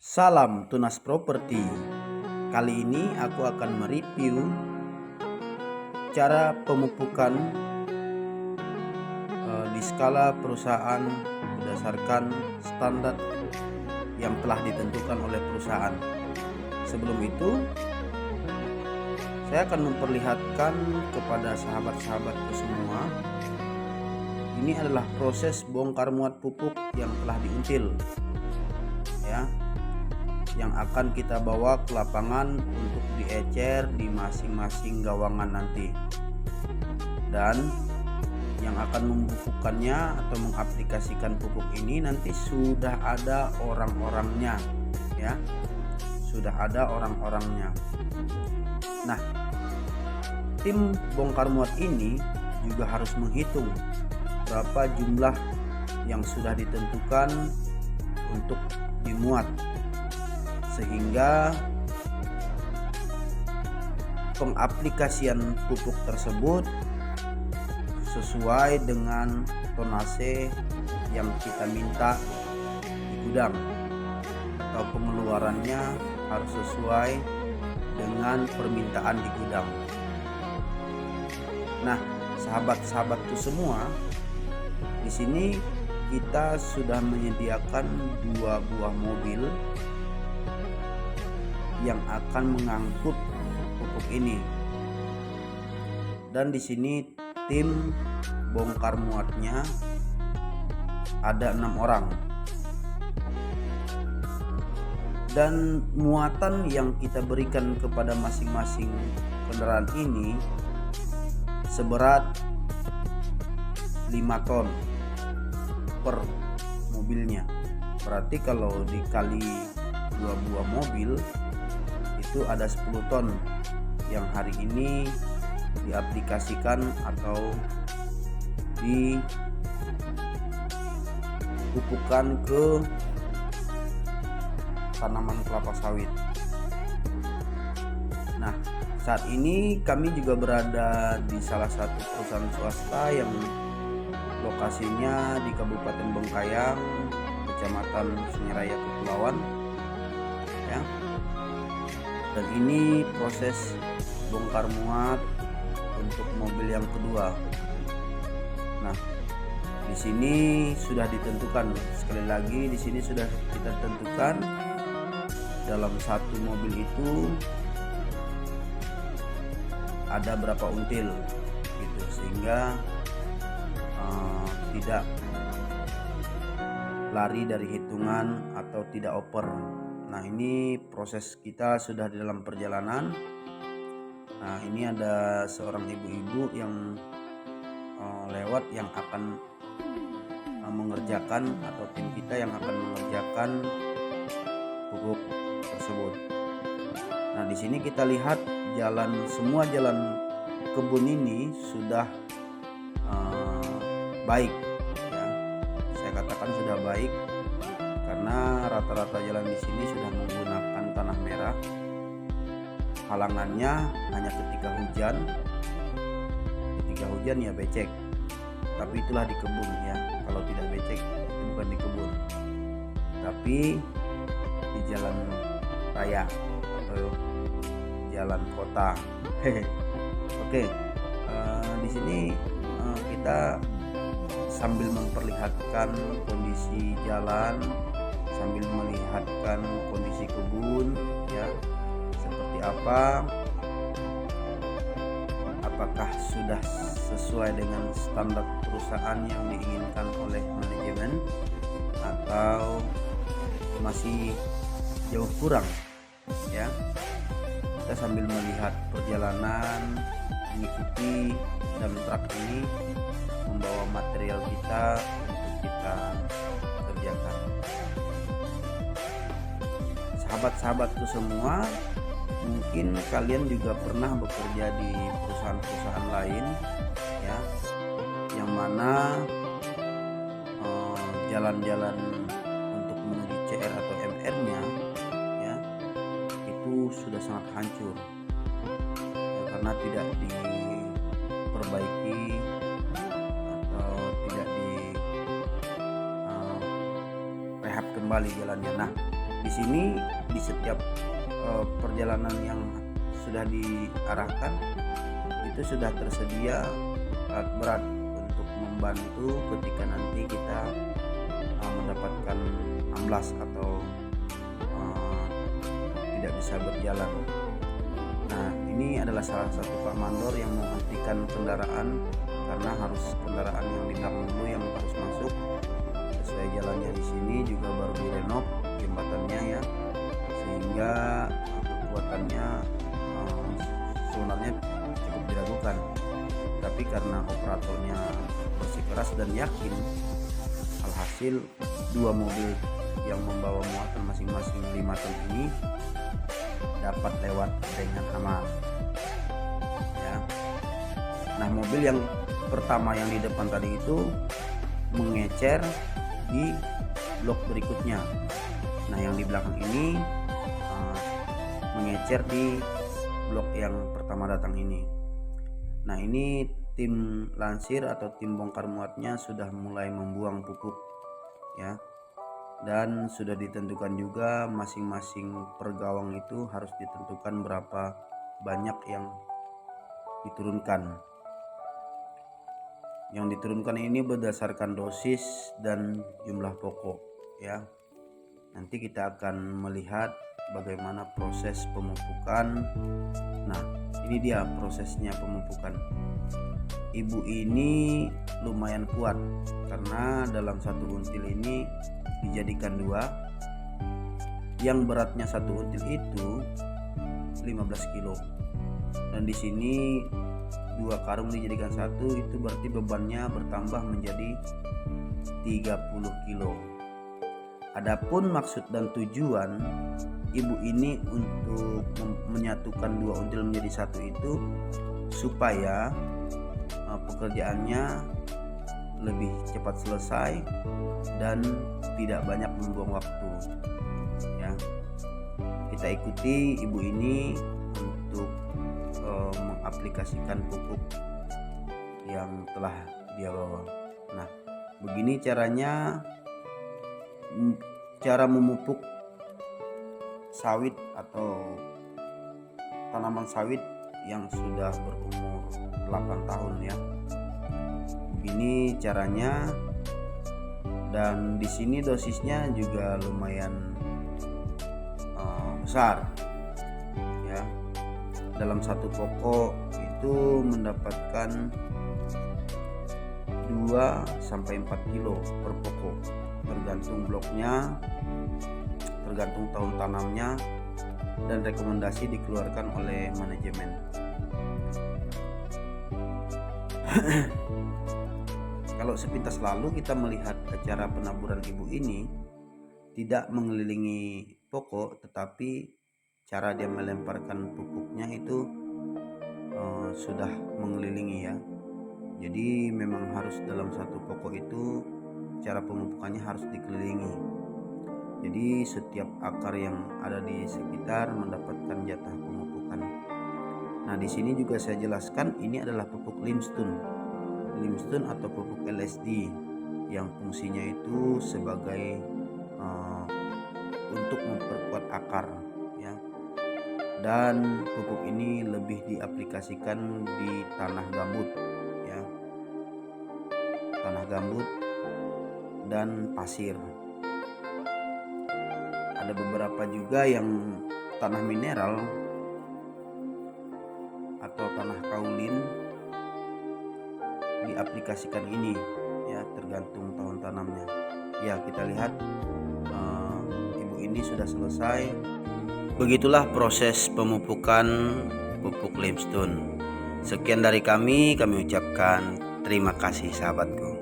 Salam Tunas Properti. Kali ini aku akan mereview cara pemupukan di skala perusahaan berdasarkan standar yang telah ditentukan oleh perusahaan. Sebelum itu, saya akan memperlihatkan kepada sahabat-sahabatku semua, ini adalah proses bongkar muat pupuk yang telah diuntil, ya, yang akan kita bawa ke lapangan untuk diecer di masing-masing gawangan nanti. Dan yang akan memupukkannya atau mengaplikasikan pupuk ini nanti sudah ada orang-orangnya, ya. Sudah ada orang-orangnya. Nah, tim bongkar muat ini juga harus menghitung berapa jumlah yang sudah ditentukan untuk dimuat, sehingga pengaplikasian pupuk tersebut sesuai dengan tonase yang kita minta di gudang, atau pengeluarannya harus sesuai dengan permintaan di gudang. Nah, sahabat-sahabatku semua, di sini kita sudah menyediakan 2 buah mobil yang akan mengangkut pupuk ini. Dan di sini tim bongkar muatnya ada 6 orang. Dan muatan yang kita berikan kepada masing-masing kendaraan ini seberat 5 ton per mobilnya. Berarti kalau dikali 2 buah mobil itu ada 10 ton yang hari ini diaplikasikan atau dipupukkan ke tanaman kelapa sawit. Nah, saat ini kami juga berada di salah satu perusahaan swasta yang lokasinya di Kabupaten Bengkayang, Kecamatan Sungai Raya, Kepulauan, ya. Dan ini proses bongkar muat untuk mobil yang kedua. Nah, di sini sudah ditentukan, sekali lagi di sini sudah kita tentukan dalam satu mobil itu ada berapa until gitu, sehingga tidak lari dari hitungan atau tidak oper. Nah, ini proses kita sudah di dalam perjalanan. Nah, ini ada seorang ibu-ibu yang lewat yang akan mengerjakan, atau tim kita yang akan mengerjakan pupuk tersebut. Nah, di sini kita lihat semua jalan kebun ini sudah baik, ya. Saya katakan sudah baik karena rata-rata jalan di sini sudah menggunakan tanah merah. Halangannya hanya ketika hujan. Ketika hujan ya becek. Tapi itulah di kebun, ya. Kalau tidak becek itu bukan di kebun, tapi di jalan raya atau jalan kota. Oke, di sini kita sambil memperlihatkan kondisi jalan, sambil melihatkan kondisi kebun, ya, seperti apa, apakah sudah sesuai dengan standar perusahaan yang diinginkan oleh manajemen atau masih jauh kurang, ya. Kita sambil melihat perjalanan, mengikuti dump truck ini membawa material kita untuk kita kerjakan. Sahabat-sahabatku semua, mungkin kalian juga pernah bekerja di perusahaan-perusahaan lain, ya, yang mana jalan-jalan untuk menuju CR atau MR-nya, ya, itu sudah sangat hancur, ya, karena tidak diperbaiki atau tidak di rehab kembali. kembali jalannya. Nah, di sini di setiap perjalanan yang sudah diarahkan itu sudah tersedia alat berat untuk membantu ketika nanti kita mendapatkan amblas atau tidak bisa berjalan. Nah, ini adalah salah satu Pak Mandor yang menghentikan kendaraan karena harus kendaraan yang di belakang dulu yang harus masuk sesuai jalannya. Di sini juga baru direnov jembatannya ya, sehingga kekuatannya sebenarnya cukup diragukan, tapi karena operatornya bersikeras dan yakin, alhasil 2 mobil yang membawa muatan masing-masing 5 ton ini dapat lewat dengan aman ya. Nah, mobil yang pertama yang di depan tadi itu mengecer di blok berikutnya. Nah, yang di belakang ini mengecer di blok yang pertama datang ini. Nah, ini tim lansir atau tim bongkar muatnya sudah mulai membuang pupuk ya, dan sudah ditentukan juga masing-masing per gawang itu harus ditentukan berapa banyak yang diturunkan. Yang diturunkan ini berdasarkan dosis dan jumlah pokok ya. Nanti kita akan melihat bagaimana proses pemupukan. Nah, ini dia prosesnya pemupukan. Ibu ini lumayan kuat karena dalam satu until ini dijadikan 2. Yang beratnya satu until itu 15 kilo. Dan di sini 2 karung dijadikan 1, itu berarti bebannya bertambah menjadi 30 kilo. Adapun maksud dan tujuan ibu ini untuk menyatukan 2 until menjadi 1 itu supaya pekerjaannya lebih cepat selesai dan tidak banyak membuang waktu ya. Kita ikuti ibu ini untuk mengaplikasikan pupuk yang telah dia bawa. Nah, begini caranya, cara memupuk sawit atau tanaman sawit yang sudah berumur 8 tahun ya. Begini caranya, dan di sini dosisnya juga lumayan besar ya. Dalam satu pokok itu mendapatkan 2-4 kilo per pokok, tergantung bloknya, tergantung tahun tanamnya, dan rekomendasi dikeluarkan oleh manajemen. Kalau sepintas lalu kita melihat acara penaburan ibu ini tidak mengelilingi pokok, tetapi cara dia melemparkan pupuknya itu sudah mengelilingi ya. Jadi memang harus dalam satu pokok itu cara pemupukannya harus dikelilingi. Jadi setiap akar yang ada di sekitar mendapatkan jatah pemupukan. Nah, di sini juga saya jelaskan ini adalah pupuk limestone atau pupuk LSD yang fungsinya itu sebagai untuk memperkuat akar ya. Dan pupuk ini lebih diaplikasikan di tanah gambut ya, tanah gambut dan pasir. Ada beberapa juga yang tanah mineral atau tanah kaulin diaplikasikan ini ya, tergantung tahun tanamnya ya. Kita lihat ibu ini sudah selesai. Begitulah proses pemupukan pupuk limestone. Sekian dari kami ucapkan terima kasih sahabatku.